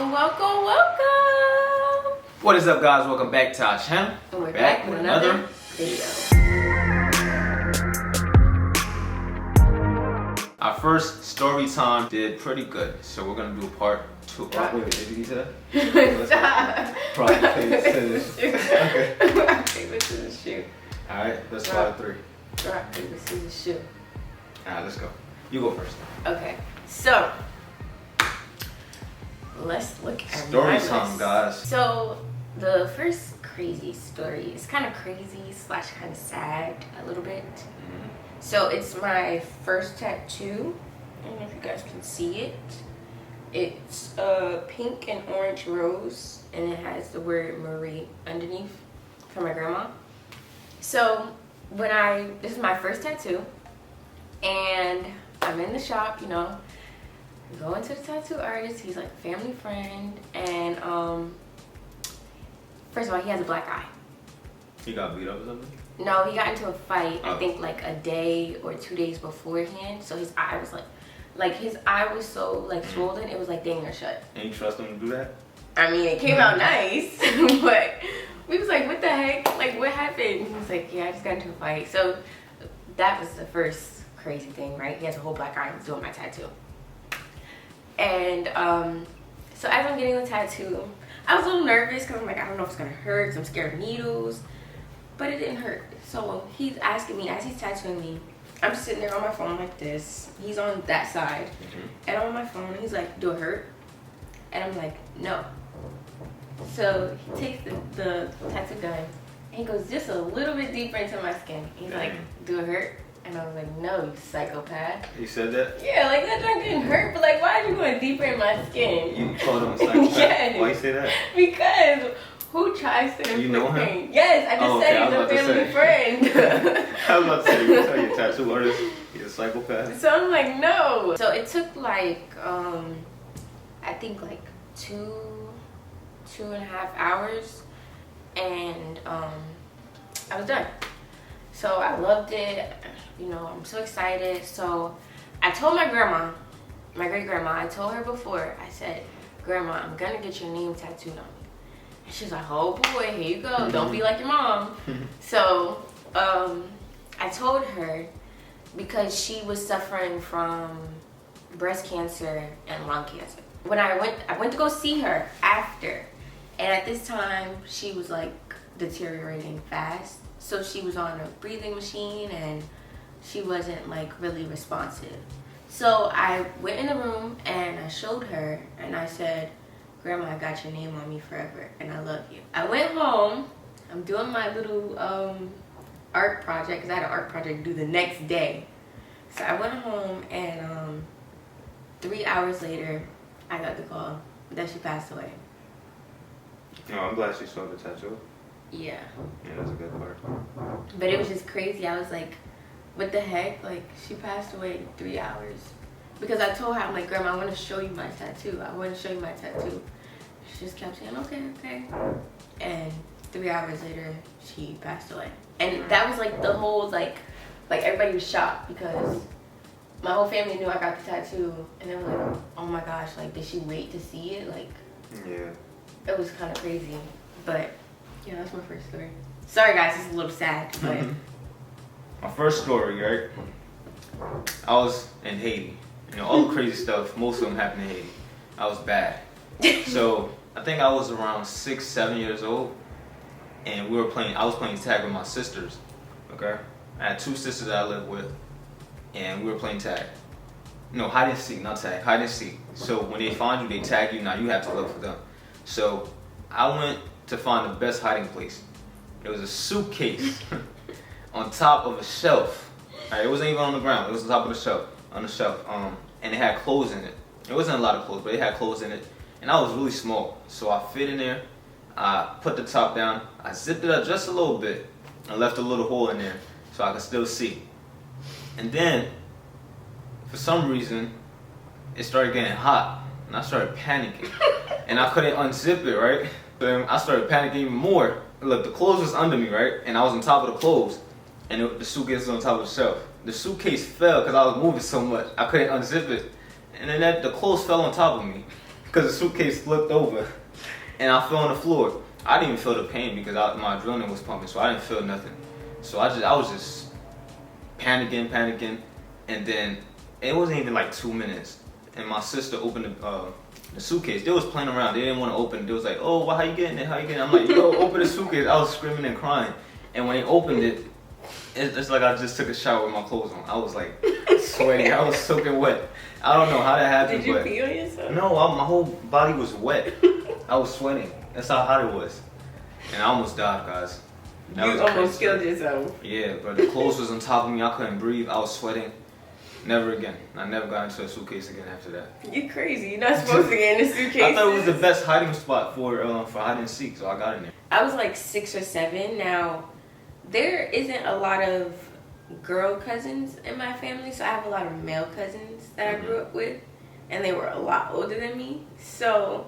Welcome. What is up, guys? Welcome back to our channel. And we're back with another video. Our first story time did pretty good, so we're gonna do part 2. Wait, did you get to that? Stop. Rock, paper, scissors. Okay. Rock, paper, scissors, shoot. Alright, let's start at 3. Rock, paper, scissors, shoot. Alright, let's go. You go first. Okay, so let's look at story my time, list. guys. So the first crazy story is kind of crazy / kind of sad a little bit. So it's my first tattoo. I don't know if you guys can see it. It's a pink and orange rose, and it has the word Marie underneath from my grandma. So this is my first tattoo, and I'm in the shop, going to the tattoo artist. He's like a family friend, and first of all, he has a black eye. He got beat up or something? No, he got into a fight, I think like a day or 2 days beforehand. So his eye was like his eye was so swollen, it was like dang near shut. And you trust him to do that? I mean, it came out nice, but we was like, what the heck? Like, what happened? He was like, yeah, I just got into a fight. So that was the first crazy thing, right? He has a whole black eye. He's doing my tattoo. And so as I'm getting the tattoo, I was a little nervous because I'm like, I don't know if it's gonna hurt, 'cause I'm scared of needles. But it didn't hurt. So he's asking me, as he's tattooing me, I'm sitting there on my phone like this. He's on that side. And I'm on my phone, and he's like, do it hurt? And I'm like, no. So he takes the tattoo gun, and he goes just a little bit deeper into my skin. He's like, do it hurt? And I was like, no, you psychopath. He said that? Yeah, like that joint didn't hurt, but like, why are you going deeper in my skin? You called him a psychopath? Yes. Why you say that? Because who tries to You know him? Yes, I just said he's a family friend. I was about to say, you tell your tattoo artist he's a psychopath. So I'm like, no. So it took like, I think like two and a half hours, and I was done. So I loved it. I'm so excited. So I told my grandma, my great grandma, I told her before, I said, Grandma, I'm gonna get your name tattooed on me. And she's like, oh boy, here you go. Don't be like your mom. So I told her, because she was suffering from breast cancer and lung cancer. When I went to go see her after, and at this time she was like deteriorating fast. So she was on a breathing machine, and she wasn't like really responsive. So I went in the room and I showed her, and I said, Grandma, I got your name on me forever, and I love you. I went home. I'm doing my little art project, because I had an art project to do the next day. So I went home, and 3 hours later, I got the call that she passed away. Oh, I'm glad she saw the tattoo. Yeah. Yeah, that's a good part. But it was just crazy. I was like, what the heck? Like, she passed away in 3 hours. Because I told her, I'm like, Grandma, I want to show you my tattoo. I want to show you my tattoo. She just kept saying, okay. And 3 hours later, she passed away. And that was like the whole, like everybody was shocked, because my whole family knew I got the tattoo. And they were like, oh my gosh, like, did she wait to see it? Like, yeah. It was kind of crazy. But yeah, that's my first story. Sorry guys, it's a little sad, but. My first story, right? I was in Haiti. All the crazy stuff, most of them happened in Haiti. I was bad. So I think I was around 6, 7 years old, and I was playing tag with my sisters. Okay? I had 2 sisters that I lived with, and we were playing tag. No, hide and seek, not tag, hide and seek. So when they find you, they tag you, now you have to look for them. So I went to find the best hiding place. It was a suitcase on top of a shelf. Right, it wasn't even on the ground. It was on top of the shelf. And it had clothes in it. It wasn't a lot of clothes, but it had clothes in it. And I was really small, so I fit in there. I put the top down. I zipped it up just a little bit and left a little hole in there so I could still see. And then, for some reason, it started getting hot, and I started panicking. And I couldn't unzip it, right? Then I started panicking even more. Look, the clothes was under me, right? And I was on top of the clothes, and the suitcase was on top of the shelf. The suitcase fell because I was moving so much. I couldn't unzip it. And then the clothes fell on top of me. because the suitcase flipped over, and I fell on the floor. I didn't even feel the pain because my adrenaline was pumping, so I didn't feel nothing. So I was just panicking, and then it wasn't even like 2 minutes, and my sister opened the suitcase. They was playing around. They didn't want to open it. They was like, "Oh, well, how you getting it? How you getting it?" I'm like, "Yo, open the suitcase." I was screaming and crying, and when they opened it, it's like I just took a shower with my clothes on. I was like sweating. I was soaking wet. I don't know how that happened. Did you but pee on yourself? No, my whole body was wet. I was sweating. That's how hot it was, and I almost died, guys. That You was almost crazy. killed yourself. Yeah, but the clothes was on top of me. I couldn't breathe. I was sweating. Never again. I never got into a suitcase again after that. You crazy. You're not supposed to get in a suitcase. I thought it was the best hiding spot for hide and seek, so I got in there. I was like 6 or 7. Now, there isn't a lot of girl cousins in my family, so I have a lot of male cousins that I grew up with, and they were a lot older than me. So,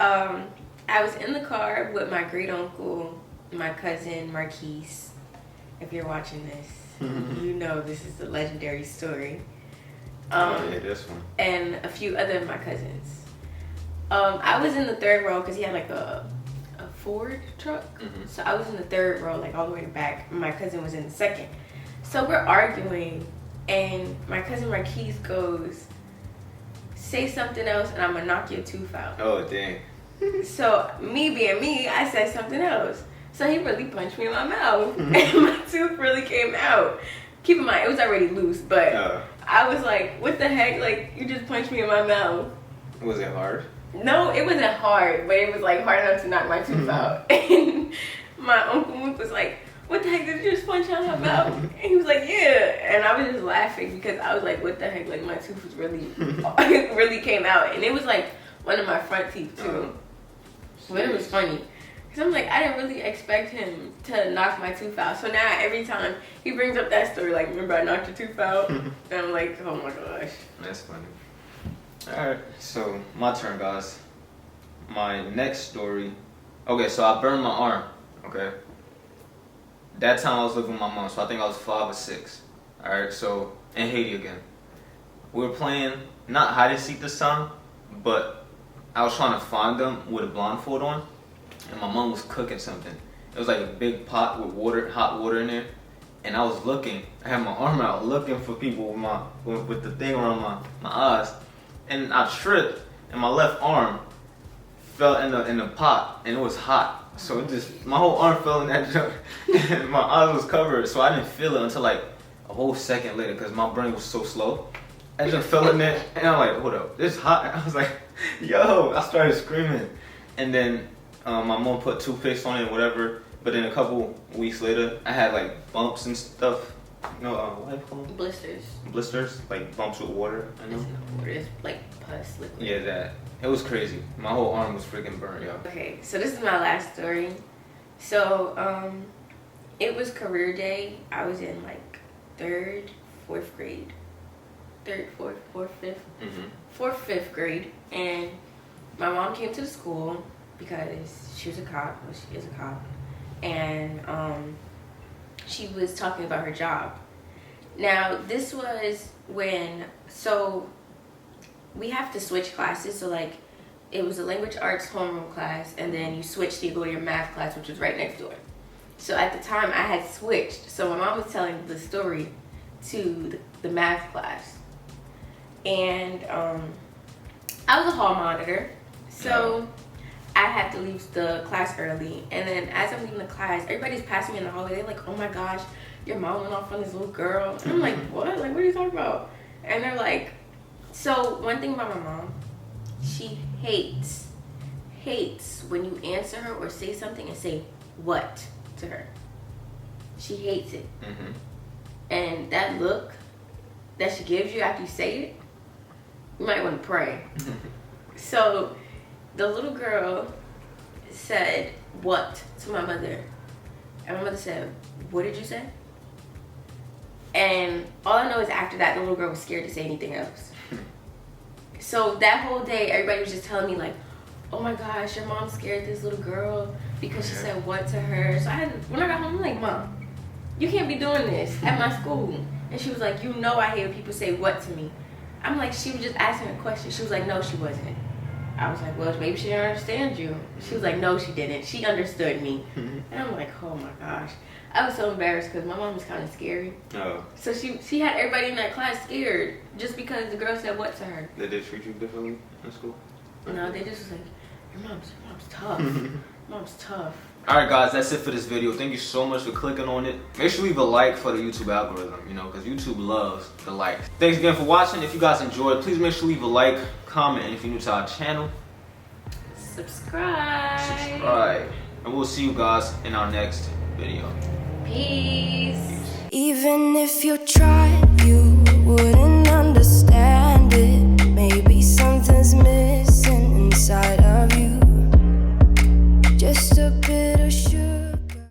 I was in the car with my great uncle, my cousin Marquise. If you're watching this, you know this is the legendary story. Yeah, this one. And a few other of my cousins. I was in the third row because he had like a Ford truck. So I was in the third row, like all the way to the back. My cousin was in the second. So we're arguing, and my cousin Marquise goes, "Say something else, and I'm gonna knock your tooth out." Oh, dang. So me being me, I said something else. So he really punched me in my mouth, and my tooth really came out. Keep in mind, it was already loose, but I was like, "What the heck? Like, you just punched me in my mouth." Was it hard? No, it wasn't hard, but it was like hard enough to knock my tooth out. And my uncle Mook was like, "What the heck, did you just punch out my mouth?" And he was like, "Yeah." And I was just laughing because I was like, "What the heck?" Like, my tooth was really, it really came out. And it was like one of my front teeth too. But it was funny. Because I'm like, I didn't really expect him to knock my tooth out. So now every time he brings up that story, like, "Remember I knocked your tooth out?" And I'm like, oh my gosh. That's funny. Alright, so my turn, guys. My next story. Okay, so I burned my arm. Okay. That time I was living with my mom, so I think I was 5 or 6. Alright, so in Haiti again. We were playing, not hide and seek this time, but I was trying to find them with a blindfold on, and my mom was cooking something. It was like a big pot with water, hot water in there, and I was looking. I had my arm out looking for people with the thing around my eyes, and I tripped, and my left arm fell in the pot, and it was hot. So it just, my whole arm fell in that junk, and my eyes was covered, so I didn't feel it until like a whole second later, because my brain was so slow. I just fell in there, and I'm like, hold up, this hot. I was like, yo, I started screaming. And then my mom put toothpaste on it and whatever, but then a couple weeks later, I had like bumps and stuff. You know, what do you call them? Blisters. Blisters, like bumps with water, I know. It's not water, it's like pus liquid. Yeah, that. It was crazy. My whole arm was freaking burnt, yo. Okay, so this is my last story. So, it was career day. I was in like 3rd, 4th grade. 3rd, 4th, 4th, 5th. 4th, 5th grade. And my mom came to the school because she was a cop. Well, she is a cop. And she was talking about her job. Now, this was when, so we have to switch classes. So like, it was a language arts homeroom class, and then you switched to go to your math class, which was right next door. So at the time, I had switched. So my mom was telling the story to the math class. And I was a hall monitor, so I had to leave the class early. And then as I'm leaving the class, everybody's passing me in the hallway. They're like, "Oh my gosh, your mom went off on this little girl." And I'm like, "What? Like, what are you talking about?" And they're like, so one thing about my mom, she hates when you answer her or say something and say "what" to her. She hates it. And that look that she gives you after you say it, you might want to pray. So the little girl said "what" to my mother, and my mother said, "What did you say?" And all I know is after that, the little girl was scared to say anything else. So that whole day, everybody was just telling me like, "Oh my gosh, your mom scared this little girl because she said "what" to her." So when I got home, I'm like, "Mom, you can't be doing this at my school." And she was like, "You know I hate when people say "what" to me." I'm like, she was just asking a question. She was like, "No, she wasn't." I was like, well, maybe she didn't understand you. She was like, no, she didn't. She understood me. And I'm like, oh my gosh. I was so embarrassed because my mom was kind of scary. Oh. So she had everybody in that class scared just because the girl said what to her. Did they treat you differently in school? No, they just was like, your mom's tough. Mom's tough. Alright guys, that's it for this video. Thank you so much for clicking on it. Make sure you leave a like for the YouTube algorithm, you know, because YouTube loves the likes. Thanks again for watching. If you guys enjoyed, please make sure you leave a like, comment, and if you're new to our channel, subscribe. And we'll see you guys in our next video. Peace. Even if you tried, you wouldn't